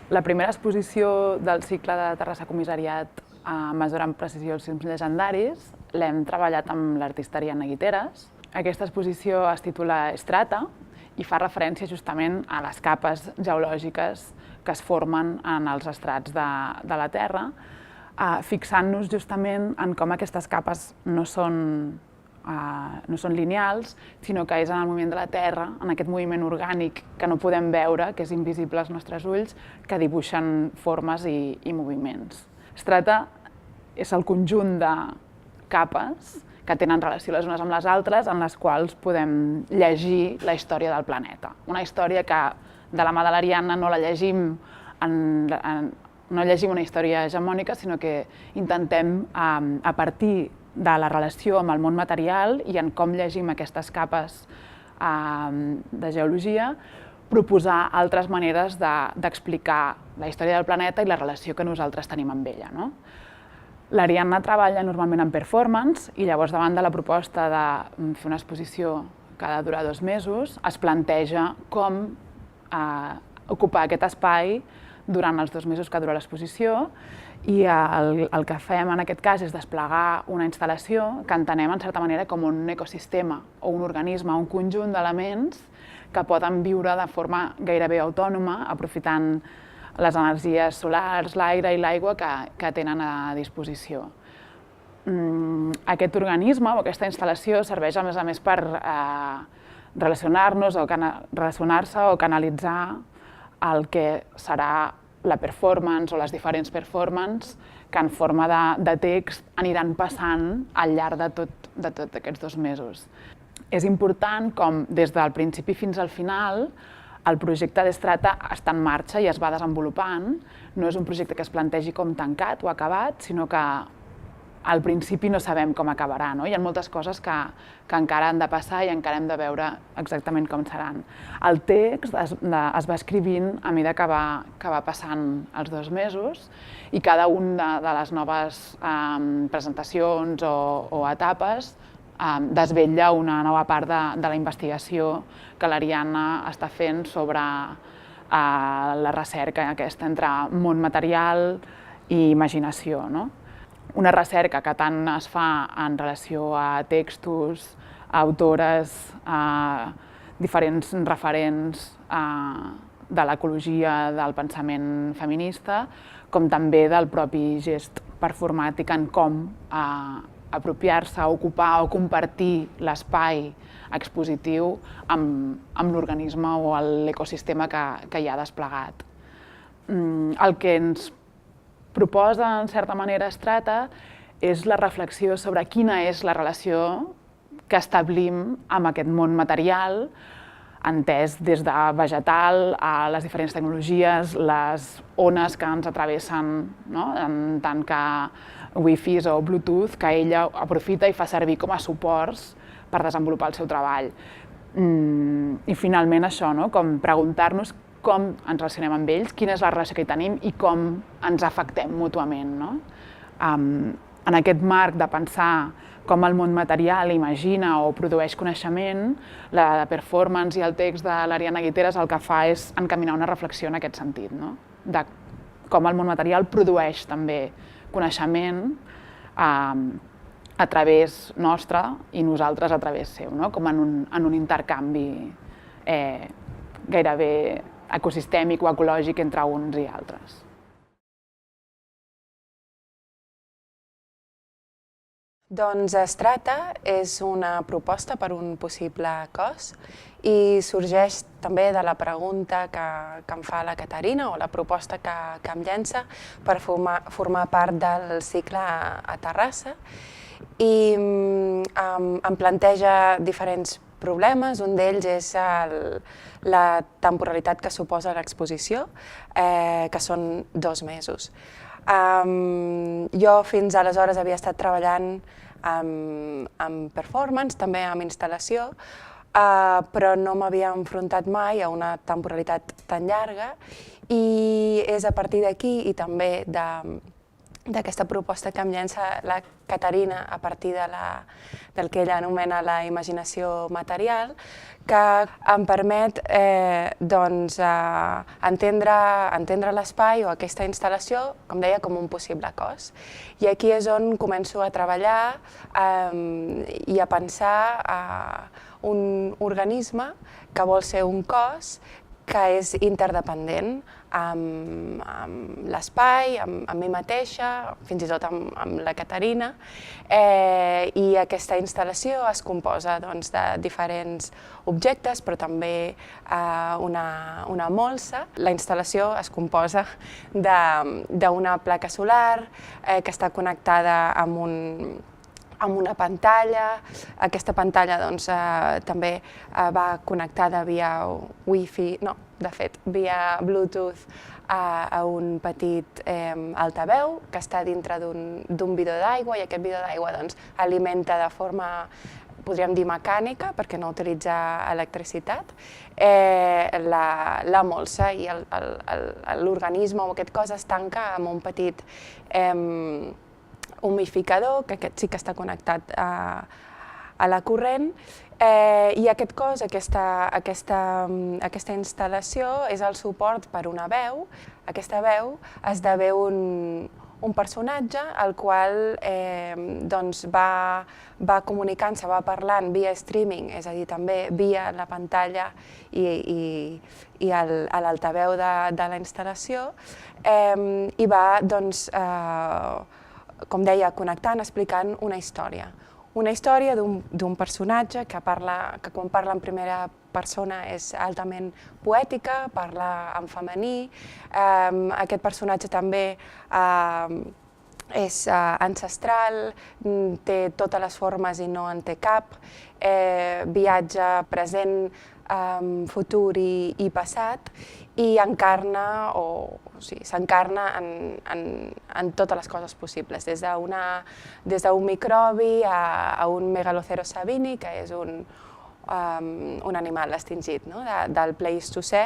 La primera exposició del cicle de Terrassa Comissariat a Mesura amb precisió els cims llegendaris l'hem treballat amb l'artista Ariadna Guiteras. Aquesta exposició es titula Estrata i fa referència justament a les capes geològiques que es formen en els estrats de la Terra, fixant-nos justament en com aquestes capes no són lineals, sinó que és en el moviment de la Terra, en aquest moviment orgànic que no podem veure, que és invisible als nostres ulls, que dibuixen formes i moviments. Estrata és el conjunt de capes que tenen relació les unes amb les altres, en les quals podem llegir la història del planeta. Una història que, de la mà de l'Ariadna, no la llegim no llegim una història hegemònica, sinó que intentem, a partir de la relació amb el món material i en com llegim aquestes capes de geologia, proposar altres maneres d'explicar la història del planeta i la relació que nosaltres tenim amb ella. L'Ariadna treballa normalment en performance i llavors davant de la proposta de fer una exposició que ha de durar 2 mesos, es planteja com ocupar aquest espai durant els 2 mesos que dura l'exposició, i el que fem en aquest cas és desplegar una instal·lació que entenem en certa manera com un ecosistema o un organisme, un conjunt d'elements que poden viure de forma gairebé autònoma, aprofitant les energies solars, l'aire i l'aigua que tenen a disposició. Aquest organisme o aquesta instal·lació serveix a més per relacionar-se o canalitzar el que serà la performance o les diferents performances que en forma de text aniran passant al llarg de tots aquests 2 mesos. És important com des del principi fins al final el projecte d'Estrata està en marxa i es va desenvolupant. No és un projecte que es plantegi com tancat o acabat, sinó que al principi no sabem com acabarà. Hi ha moltes coses que encara han de passar i encara hem de veure exactament com seran. El text es va escrivint a mesura que va passant els 2 mesos i cada una de les noves presentacions o etapes desvetlla una nova part de la investigació que l'Ariadna està fent sobre la recerca aquesta entre món material i imaginació. Una recerca que tant es fa en relació a textos, a autores, a diferents referents de l'ecologia del pensament feminista, com també del propi gest performàtic en com apropiar-se, ocupar o compartir l'espai expositiu amb l'organisme o l'ecosistema que hi ha desplegat. El que ens proposa, en certa manera, Estrata és la reflexió sobre quina és la relació que establim amb aquest món material, entès des de vegetal a les diferents tecnologies, les ones que ens travessen, en tant que Wi-Fi o Bluetooth, que ella aprofita i fa servir com a suports per desenvolupar el seu treball. I finalment això, com preguntar-nos com ens relacionem amb ells, quina és la relació que hi tenim i com ens afectem mútuament. En aquest marc de pensar com el món material imagina o produeix coneixement, la performance i el text de l'Ariadna Guiteras el que fa és encaminar una reflexió en aquest sentit, de com el món material produeix també coneixement a través nostre i nosaltres a través seu, com en un intercanvi gairebé ecosistèmic o ecològic entre uns i altres. Doncs Estrata és una proposta per un possible cos i sorgeix també de la pregunta que em fa la Caterina o la proposta que em llença per formar part del cicle a Terrassa i em planteja diferents problemes. Un d'ells és la temporalitat que suposa l'exposició, que són 2 mesos. Jo fins aleshores havia estat treballant amb performance, també amb instal·lació, però no m'havia enfrontat mai a una temporalitat tan llarga i és a partir d'aquí i també d'aquesta proposta que em llença la Caterina a partir del que ella anomena la imaginació material, que em permet entendre l'espai o aquesta instal·lació, com deia, com un possible cos. I aquí és on començo a treballar i a pensar un organisme que vol ser un cos que és interdependent amb l'espai, amb mi mateixa, fins i tot amb la Caterina, i aquesta instal·lació es composa de diferents objectes, però també una molsa. La instal·lació es composa d'una placa solar que està connectada amb una pantalla. Aquesta pantalla també va connectada via Wi-Fi, no, de fet, via Bluetooth a un petit altaveu que està dintre d'un bidó d'aigua, i aquest bidó d'aigua alimenta de forma, podríem dir, mecànica, perquè no utilitza electricitat, la molsa, i l'organisme o aquest cos es tanca amb un petit humidificador, que aquest sí que està connectat a la corrent, i aquest cos, aquesta instal·lació, és el suport per una veu. Aquesta veu esdevé un personatge al qual va comunicant-se, va parlant via streaming, és a dir, també via la pantalla i l'altaveu de la instal·lació, i va, com deia, connectant, explicant una història. Una història d'un personatge que quan parla en primera persona és altament poètica, parla en femení. Aquest personatge també és ancestral, té totes les formes i no en té cap, viatja present, futur i passat, i s'encarna en totes les coses possibles, des d'un microbi a un Megaloceros sabini, que és un animal extingit del Pleistocè.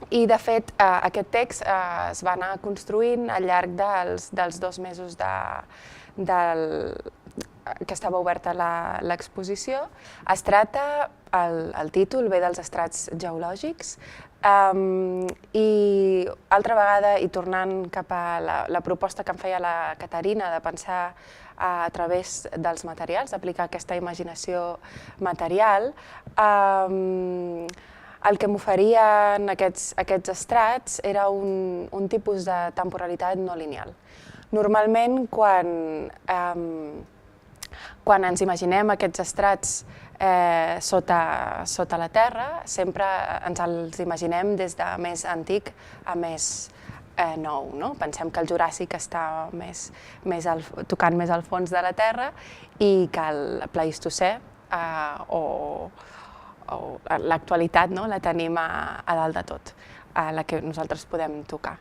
I, de fet, aquest text es va anar construint al llarg dels 2 mesos que estava oberta l'exposició. Es tracta, el títol ve dels estrats geològics, i altra vegada, i tornant cap a la proposta que em feia la Caterina de pensar a través dels materials, d'aplicar aquesta imaginació material, el que m'oferien aquests estrats era un tipus de temporalitat no lineal. Normalment, quan ens imaginem aquests estrats sota la Terra, sempre ens els imaginem des de més antic a més nou. Pensem que el Juràssic està tocant més al fons de la Terra i que el Pleistocè o l'actualitat la tenim a dalt de tot, a la que nosaltres podem tocar.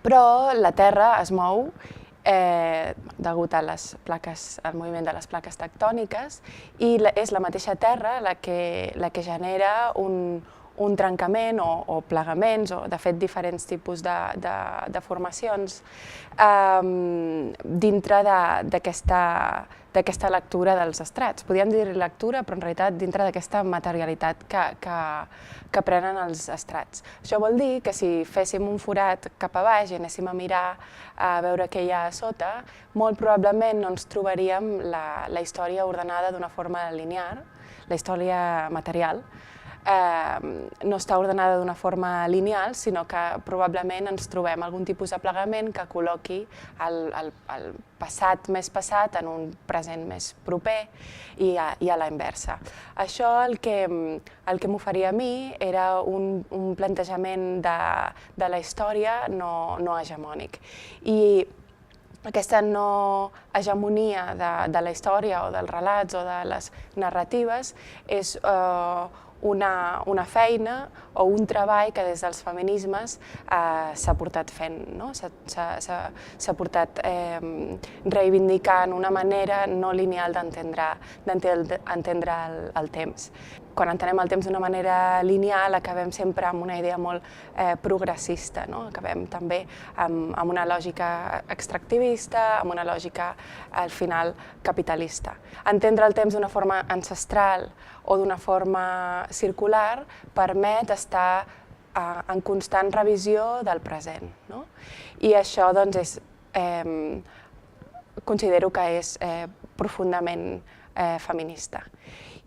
Però la Terra es mou degut al moviment de les plaques tectòniques, i és la mateixa Terra la que genera un trencament o plegaments, o de fet diferents tipus de formacions dintre d'aquesta lectura dels estrats. Podríem dir lectura, però en realitat dintre d'aquesta materialitat que prenen els estrats. Això vol dir que si féssim un forat cap a baix i anéssim a mirar a veure què hi ha a sota, molt probablement no ens trobaríem la història ordenada d'una forma linear, la història material. No està ordenada d'una forma lineal, sinó que probablement ens trobem algun tipus de plegament que col·loqui el passat més passat en un present més proper i a la inversa. Això el que m'oferia a mi era un plantejament de la història no hegemònic. I aquesta no hegemonia de la història o dels relats o de les narratives és una feina o un treball que des dels feminismes s'ha portat fent, no? S'ha portat reivindicant una manera no lineal d'entendre el temps. Quan entenem el temps d'una manera lineal acabem sempre amb una idea molt progressista, no? Acabem també amb una lògica extractivista, amb una lògica al final capitalista. Entendre el temps d'una forma ancestral o d'una forma circular permet estar en constant revisió del present, no? I això doncs, considero que és profundament feminista.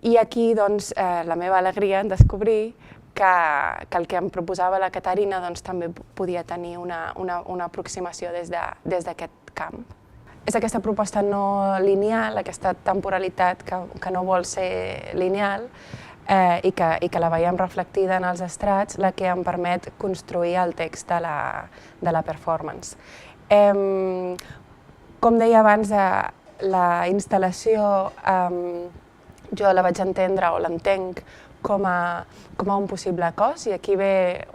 I aquí doncs, la meva alegria en descobrir que el que em proposava la Caterina doncs, també podia tenir una aproximació des d'aquest camp. És aquesta proposta no lineal, aquesta temporalitat que no vol ser lineal i que la veiem reflectida en els estrats, la que em permet construir el text de la performance. Com deia abans, la instal·lació jo la vaig entendre o l'entenc com a un possible cos, i aquí ve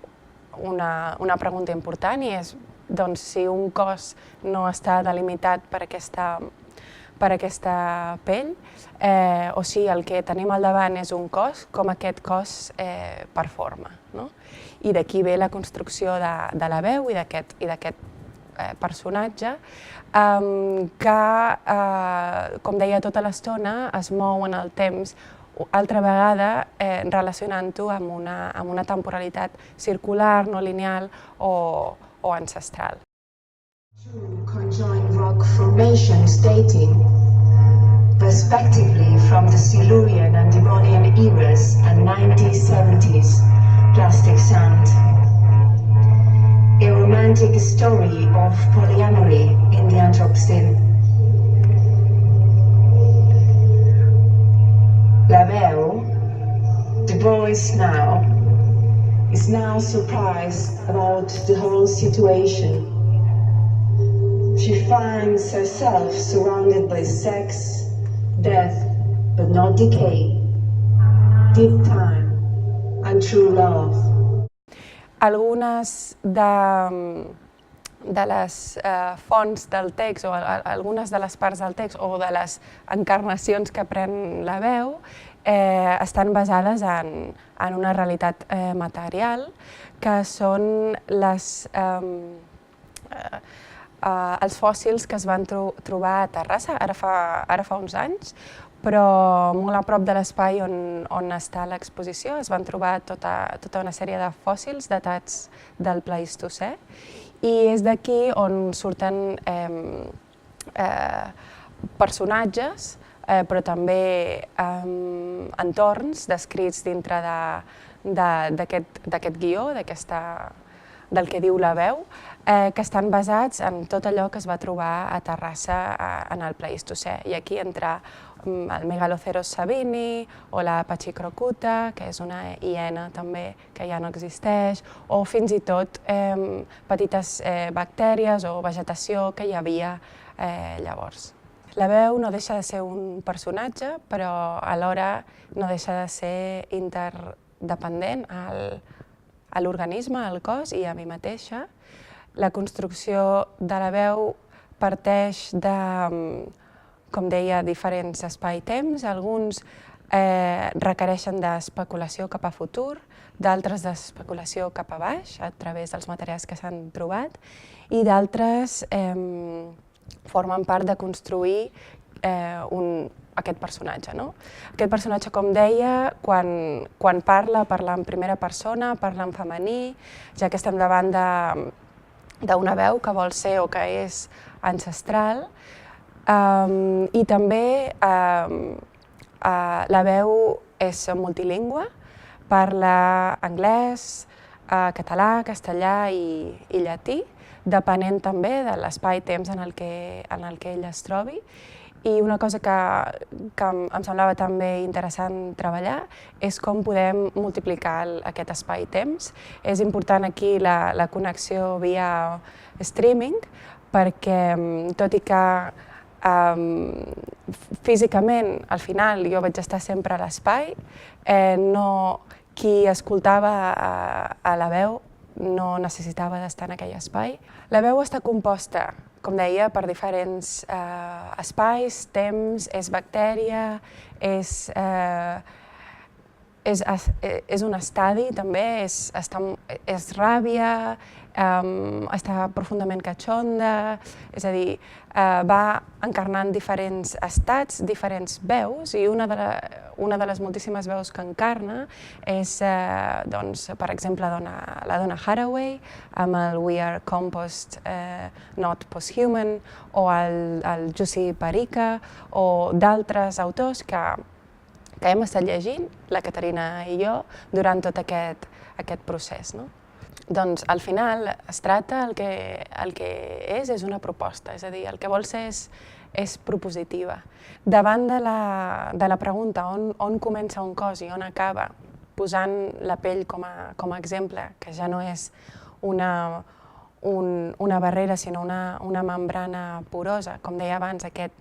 una pregunta important, i és doncs, si un cos no està delimitat per aquesta pell, o si el que tenim al davant és un cos, com aquest cos performa, no? I d'aquí ve la construcció de la veu i d'aquest personatge que, com deia tota l'estona, es mou en el temps, altra vegada relacionant-ho amb una temporalitat circular, no lineal o ancestral. Two conjoined rock formations dating, respectively, from the Silurian and Devonian eras and 1970s plastic sound. A romantic story of polyamory in the Anthropocene. La veu, the voice now, is now surprised about the whole situation. She finds herself surrounded by sex, death, but not decay, deep time, and true love. Algunes de les fonts del text o algunes de les parts del text o de les encarnacions que pren la veu estan basades en una realitat material, que són els fòssils que es van trobar a Terrassa ara fa uns anys, però molt a prop de l'espai on està l'exposició es van trobar tota una sèrie de fòssils datats del Pleistocè, i és d'aquí on surten personatges, però també entorns descrits dintre d'aquest guió, del que diu la veu, que estan basats en tot allò que es va trobar a Terrassa en el Pleistocè. I aquí entra el Megaloceros sabini o la Pachyrhocutta, que és una hiena també que ja no existeix, o fins i tot petites bactèries o vegetació que hi havia llavors. La veu no deixa de ser un personatge, però alhora no deixa de ser interdependent a l'organisme, al cos i a mi mateixa. La construcció de la veu parteix de, com deia, diferents espai-temps. Alguns requereixen d'especulació cap a futur, d'altres d'especulació cap a baix, a través dels materials que s'han trobat, i d'altres formen part de construir aquest personatge. Aquest personatge, com deia, quan parla en primera persona, parla en femení, ja que estem davant d'una veu que vol ser o que és ancestral, i també la veu és multilingüe, parla anglès, català, castellà i llatí, depenent també de l'espai-temps en el que ell es trobi. I una cosa que em semblava també interessant treballar és com podem multiplicar aquest espai-temps. És important aquí la connexió via streaming, perquè tot i que Físicament, al final, jo vaig estar sempre a l'espai, qui escoltava a la veu no necessitava d'estar en aquell espai. La veu està composta, com deia, per diferents espais, temps, és bactèria, és un estadi també, és ràbia, està profundament catxonda, és a dir, va encarnant diferents estats, diferents veus, i una de les moltíssimes veus que encarna és, per exemple, la Donna Haraway, amb el We Are Compost, Not Posthuman, o el Jussi Parika, o d'altres autors que hem estat llegint, la Caterina i jo, durant tot aquest procés. Doncs al final Strata el que és una proposta, és a dir, el que vol ser és propositiva. Davant de la pregunta on comença un cos i on acaba, posant la pell com a exemple, que ja no és una barrera, sinó una membrana porosa, com deia abans, aquest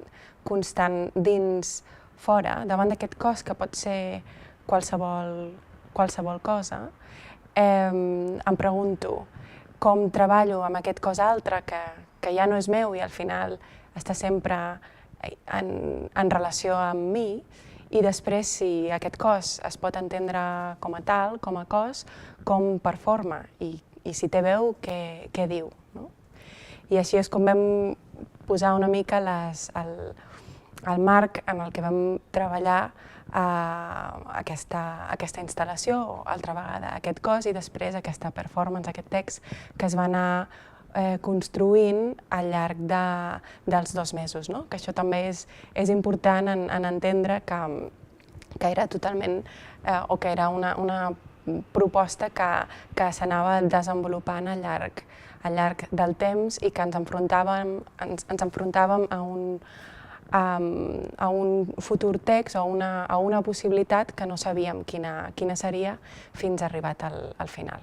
constant dins-fora, davant d'aquest cos que pot ser qualsevol cosa, em pregunto com treballo amb aquest cos altre que ja no és meu i al final està sempre en relació amb mi, i després si aquest cos es pot entendre com a tal, com a cos, com performa i si té veu, què diu. I així és com vam posar una mica el marc en el que vam treballar aquesta instal·lació, altra vegada aquest cos i després aquesta performance, aquest text que es va anar construint al llarg dels 2 mesos. Que això també és important en entendre que era totalment, o que era una proposta que s'anava desenvolupant al llarg del temps i que ens enfrontàvem a un futur text o a una possibilitat que no sabíem quina seria fins arribat al final.